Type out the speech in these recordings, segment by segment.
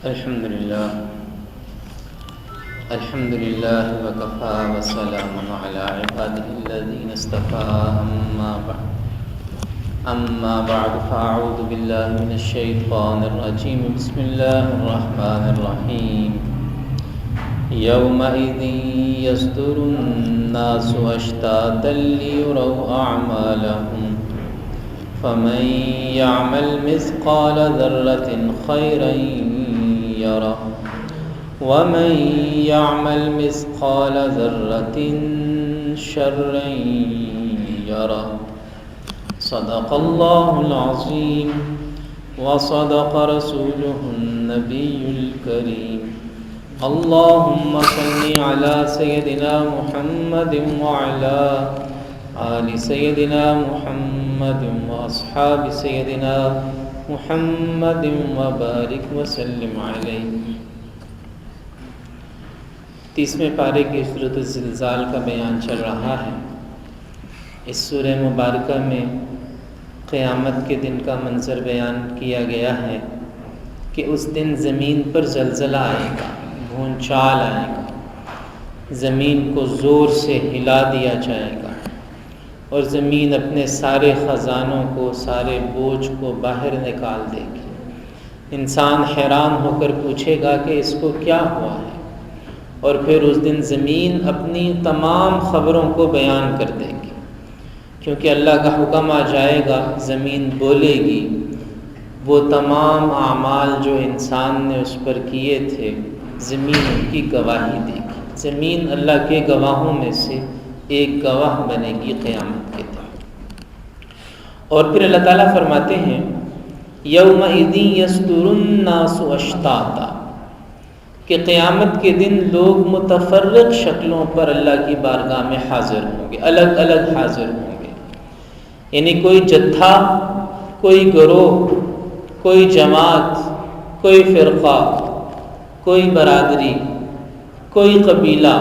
الحمد لله وكفى وسلام على عباده الذين اصطفى أما بعد فأعوذ بالله من الشيطان الرجيم بسم الله الرحمن الرحيم يومئذ يصدر الناس أشتاتا ليروا أعمالهم فمن يعمل مثقال ذرة خيرا يره ومن يعمل مثقال ذرة شرا يره صدق الله العظيم وصدق رسوله النبي الكريم اللهم صل على سيدنا محمد وعلى آل سيدنا محمد وأصحاب سيدنا محمد وبارك وسلم علیہ۔ 30ویں پارے کی سورۃ الزلزال کا بیان چل رہا ہے۔ اس سورہ مبارکہ میں قیامت کے دن کا منظر بیان کیا گیا ہے کہ اس دن زمین پر زلزلہ آئے گا، بھونچال آئے گا، زمین کو زور سے ہلا دیا جائے گا اور زمین اپنے سارے خزانوں کو، سارے بوجھ کو باہر نکال دے گی۔ انسان حیران ہو کر پوچھے گا کہ اس کو کیا ہوا ہے، اور پھر اس دن زمین اپنی تمام خبروں کو بیان کر دے گی، کیونکہ اللہ کا حکم آ جائے گا، زمین بولے گی، وہ تمام اعمال جو انسان نے اس پر کیے تھے زمین ان کی گواہی دے گی۔ زمین اللہ کے گواہوں میں سے ایک گواہ بنے گی قیامت کے دن۔ اور پھر اللہ تعالیٰ فرماتے ہیں یومئذ یصدر الناس اشتاتا، کہ قیامت کے دن لوگ متفرق شکلوں پر اللہ کی بارگاہ میں حاضر ہوں گے، الگ الگ حاضر ہوں گے، یعنی کوئی جتھا، کوئی گروہ، کوئی جماعت، کوئی فرقہ، کوئی برادری، کوئی قبیلہ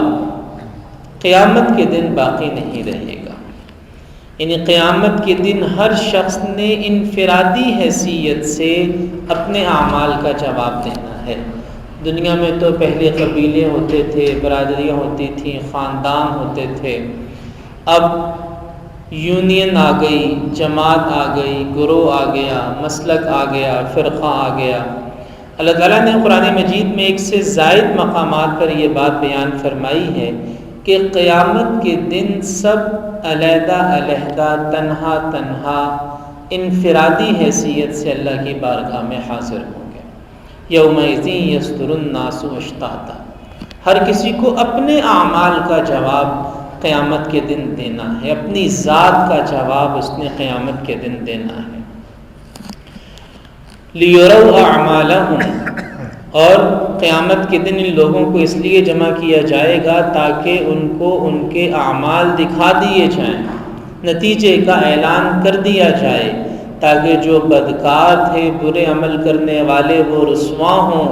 قیامت کے دن باقی نہیں رہے گا۔ یعنی قیامت کے دن ہر شخص نے انفرادی حیثیت سے اپنے اعمال کا جواب دینا ہے۔ دنیا میں تو پہلے قبیلے ہوتے تھے، برادریاں ہوتی تھیں، خاندان ہوتے تھے، اب یونین آ گئی، جماعت آ گئی، گروہ آ گیا، مسلک آ گیا، فرقہ آ گیا۔ اللہ تعالیٰ نے قرآن مجید میں ایک سے زائد مقامات پر یہ بات بیان فرمائی ہے کہ قیامت کے دن سب علیحدہ علیحدہ، تنہا تنہا، انفرادی حیثیت سے اللہ کی بارگاہ میں حاضر ہوں گے۔ یومئذ یصدر الناس اشتاتا، ہر کسی کو اپنے اعمال کا جواب قیامت کے دن دینا ہے، اپنی ذات کا جواب اس نے قیامت کے دن دینا ہے۔ لیروا اعمالہم، اور قیامت کے دن ان لوگوں کو اس لیے جمع کیا جائے گا تاکہ ان کو ان کے اعمال دکھا دیے جائیں، نتیجے کا اعلان کر دیا جائے، تاکہ جو بدکار تھے، برے عمل کرنے والے، وہ رسوا ہوں،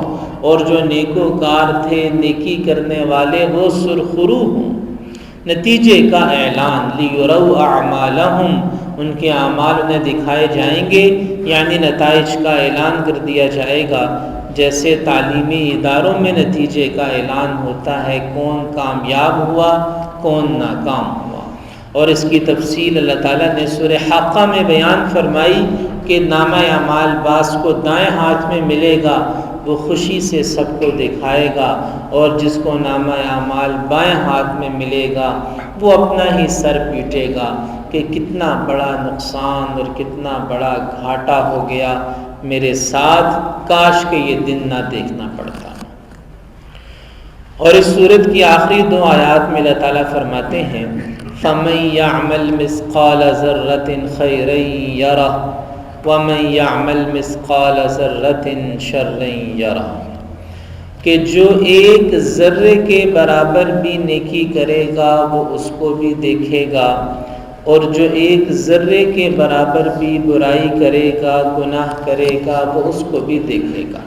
اور جو نیکوکار تھے، نیکی کرنے والے، وہ سرخرو ہوں۔ نتیجے کا اعلان، لیروا اعمالہم، ان کے اعمال انہیں دکھائے جائیں گے، یعنی نتائج کا اعلان کر دیا جائے گا، جیسے تعلیمی اداروں میں نتیجے کا اعلان ہوتا ہے، کون کامیاب ہوا، کون ناکام ہوا۔ اور اس کی تفصیل اللہ تعالیٰ نے سورہ حاقہ میں بیان فرمائی کہ نامہ اعمال بعض کو دائیں ہاتھ میں ملے گا، وہ خوشی سے سب کو دکھائے گا، اور جس کو نامہ اعمال بائیں ہاتھ میں ملے گا وہ اپنا ہی سر پیٹے گا کہ کتنا بڑا نقصان اور کتنا بڑا گھاٹا ہو گیا میرے ساتھ، کاش کہ یہ دن نہ دیکھنا پڑتا۔ اور اس سورت کی آخری 2 آیات میں اللہ تعالیٰ فرماتے ہیں فَمَن يَعْمَلْ مِثْقَالَ ذَرَّةٍ خَيْرًا يَرَهُ وَمَن يَعْمَلْ مِثْقَالَ ذَرَّةٍ شَرًّا يَرَهُ، کہ جو ایک ذرے کے برابر بھی نیکی کرے گا وہ اس کو بھی دیکھے گا، اور جو ایک ذرے کے برابر بھی برائی کرے گا، گناہ کرے گا، وہ اس کو بھی دیکھے گا۔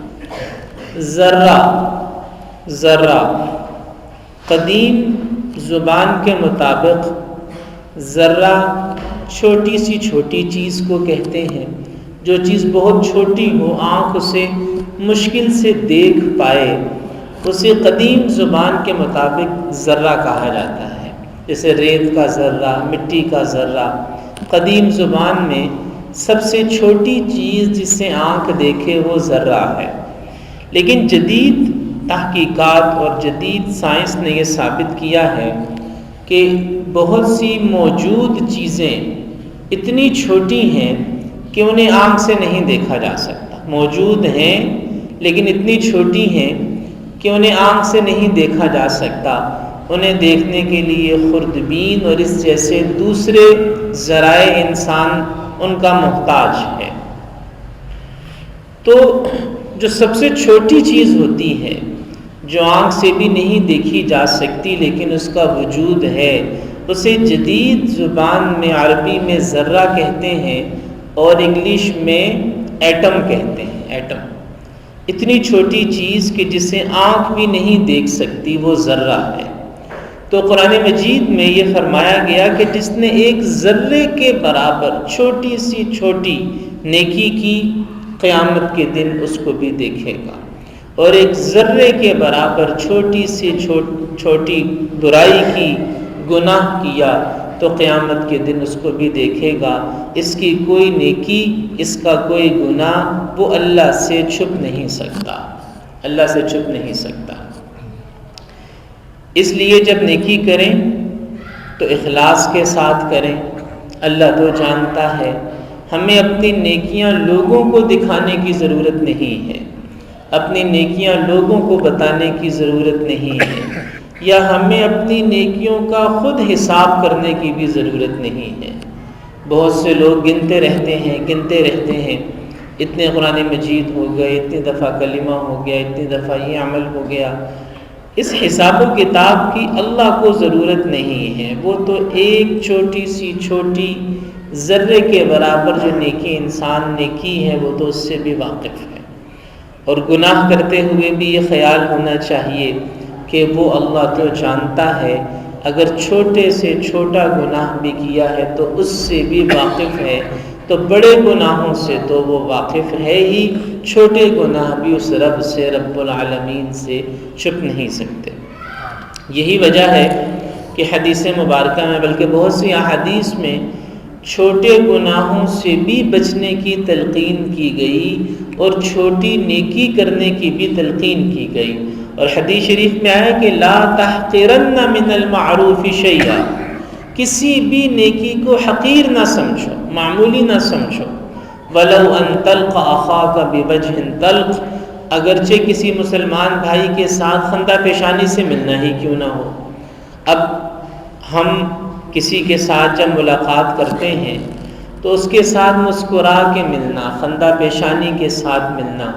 ذرہ قدیم زبان کے مطابق ذرہ چھوٹی سی چھوٹی چیز کو کہتے ہیں، جو چیز بہت چھوٹی ہو، آنکھ سے مشکل سے دیکھ پائے اسے قدیم زبان کے مطابق ذرہ کہا جاتا ہے. جیسے ریت کا ذرہ، مٹی کا ذرہ. قدیم زبان میں سب سے چھوٹی چیز جسے آنکھ دیکھے وہ ذرہ ہے. لیکن جدید تحقیقات اور جدید سائنس نے یہ ثابت کیا ہے کہ بہت سی موجود چیزیں اتنی چھوٹی ہیں کہ انہیں آنکھ سے نہیں دیکھا جا سکتا. موجود ہیں لیکن اتنی چھوٹی ہیں کہ انہیں آنکھ سے نہیں دیکھا جا سکتا. انہیں دیکھنے کے لیے خوردبین اور اس جیسے دوسرے ذرائع انسان ان کا محتاج ہے. تو جو سب سے چھوٹی چیز ہوتی ہے جو آنکھ سے بھی نہیں دیکھی جا سکتی لیکن اس کا وجود ہے، اسے جدید زبان میں عربی میں ذرہ کہتے ہیں اور انگلش میں ایٹم کہتے ہیں. ایٹم اتنی چھوٹی چیز کہ جسے آنکھ بھی نہیں دیکھ سکتی وہ ذرہ ہے. تو قرآن مجید میں یہ فرمایا گیا کہ جس نے ایک ذرے کے برابر چھوٹی سی چھوٹی نیکی کی قیامت کے دن اس کو بھی دیکھے گا، اور ایک ذرے کے برابر چھوٹی سی چھوٹی برائی کی، گناہ کیا تو قیامت کے دن اس کو بھی دیکھے گا. اس کی کوئی نیکی، اس کا کوئی گناہ وہ اللہ سے چھپ نہیں سکتا. اللہ سے چھپ نہیں سکتا. اس لیے جب نیکی کریں تو اخلاص کے ساتھ کریں. اللہ تو جانتا ہے. ہمیں اپنی نیکیاں لوگوں کو دکھانے کی ضرورت نہیں ہے، اپنی نیکیاں لوگوں کو بتانے کی ضرورت نہیں ہے، یا ہمیں اپنی نیکیوں کا خود حساب کرنے کی بھی ضرورت نہیں ہے. بہت سے لوگ گنتے رہتے ہیں اتنے قرآن مجید ہو گئے، اتنی دفعہ کلمہ ہو گیا، اتنی دفعہ یہ عمل ہو گیا. اس حساب و کتاب کی اللہ کو ضرورت نہیں ہے. وہ تو ایک چھوٹی سی چھوٹی ذرے کے برابر جو نیکی انسان نے کی ہے وہ تو اس سے بھی واقف ہے. اور گناہ کرتے ہوئے بھی یہ خیال ہونا چاہیے کہ وہ اللہ تو جانتا ہے. اگر چھوٹے سے چھوٹا گناہ بھی کیا ہے تو اس سے بھی واقف ہے. تو بڑے گناہوں سے تو وہ واقف ہے ہی، چھوٹے گناہ بھی اس رب سے، رب العالمین سے چھپ نہیں سکتے. یہی وجہ ہے کہ حدیث مبارکہ میں، بلکہ بہت سی احادیث میں چھوٹے گناہوں سے بھی بچنے کی تلقین کی گئی اور چھوٹی نیکی کرنے کی بھی تلقین کی گئی. اور حدیث شریف میں آیا کہ لا تحقرن من المعروف شیئا، کسی بھی نیکی کو حقیر نہ سمجھو، معمولی نہ سمجھو. ولو ان تلق اخاک بوجہ طلق، اگرچہ کسی مسلمان بھائی کے ساتھ خندہ پیشانی سے ملنا ہی کیوں نہ ہو. اب ہم کسی کے ساتھ جب ملاقات کرتے ہیں تو اس کے ساتھ مسکرا کے ملنا، خندہ پیشانی کے ساتھ ملنا،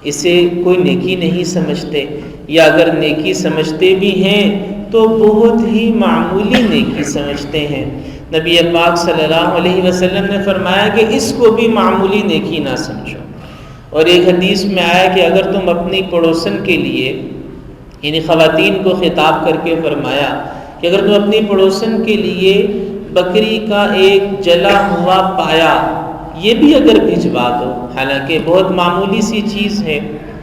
اسے کوئی نیکی نہیں سمجھتے، یا اگر نیکی سمجھتے بھی ہیں تو بہت ہی معمولی نیکی سمجھتے ہیں. نبی پاک صلی اللہ علیہ وسلم نے فرمایا کہ اس کو بھی معمولی نیکی نہ سمجھو. اور ایک حدیث میں آیا کہ اگر تم اپنی پڑوسن کے لیے، یعنی خواتین کو خطاب کر کے فرمایا کہ اگر تم اپنی پڑوسن کے لیے بکری کا ایک جلا ہوا پایا یہ بھی اگر بھجوا دو، حالانکہ بہت معمولی سی چیز ہے،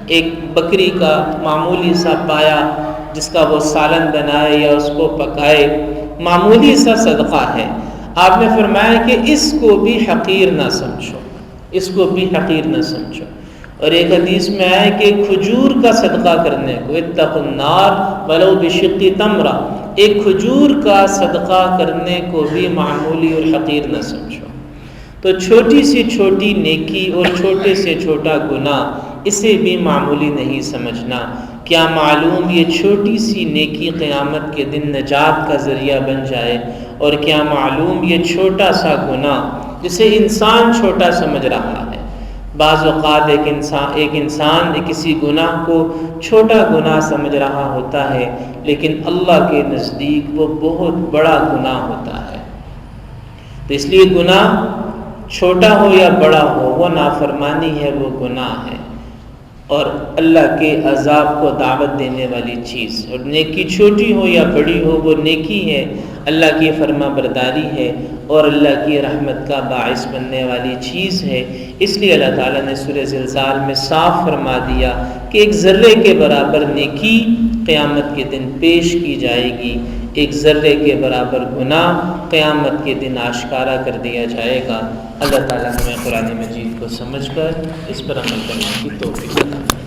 ایک بکری کا معمولی سا پایا جس کا وہ سالن بنائے یا اس کو پکائے، معمولی سا صدقہ ہے. آپ نے فرمایا کہ اس کو بھی حقیر نہ سمجھو، اس کو بھی حقیر نہ سمجھو. اور ایک حدیث میں آئے کہ کھجور کا صدقہ کرنے کو، اتقوا النار ولو بشق تمرہ، ایک کھجور کا صدقہ کرنے کو بھی معمولی اور حقیر نہ سمجھو. تو چھوٹی سی چھوٹی نیکی اور چھوٹے سے چھوٹا گناہ اسے بھی معمولی نہیں سمجھنا. کیا معلوم یہ چھوٹی سی نیکی قیامت کے دن نجات کا ذریعہ بن جائے، اور کیا معلوم یہ چھوٹا سا گناہ جسے انسان چھوٹا سمجھ رہا ہے. بعض اوقات ایک انسان کسی گناہ کو چھوٹا گناہ سمجھ رہا ہوتا ہے، لیکن اللہ کے نزدیک وہ بہت بڑا گناہ ہوتا ہے. تو اس لیے گناہ چھوٹا ہو یا بڑا ہو وہ نافرمانی ہے، وہ گناہ ہے اور اللہ کے عذاب کو دعوت دینے والی چیز. اور نیکی چھوٹی ہو یا بڑی ہو وہ نیکی ہے، اللہ کی فرما برداری ہے اور اللہ کی رحمت کا باعث بننے والی چیز ہے۔ اس لیے اللہ تعالیٰ نے سورہ زلزال میں صاف فرما دیا کہ ایک ذرے کے برابر نیکی قیامت کے دن پیش کی جائے گی، ایک ذرے کے برابر گناہ قیامت کے دن آشکارا کر دیا جائے گا۔ اللہ تعالیٰ ہمیں قرآن مجید کو سمجھ کر اس پر عمل کرنے کی توفیق عطا فرمائے۔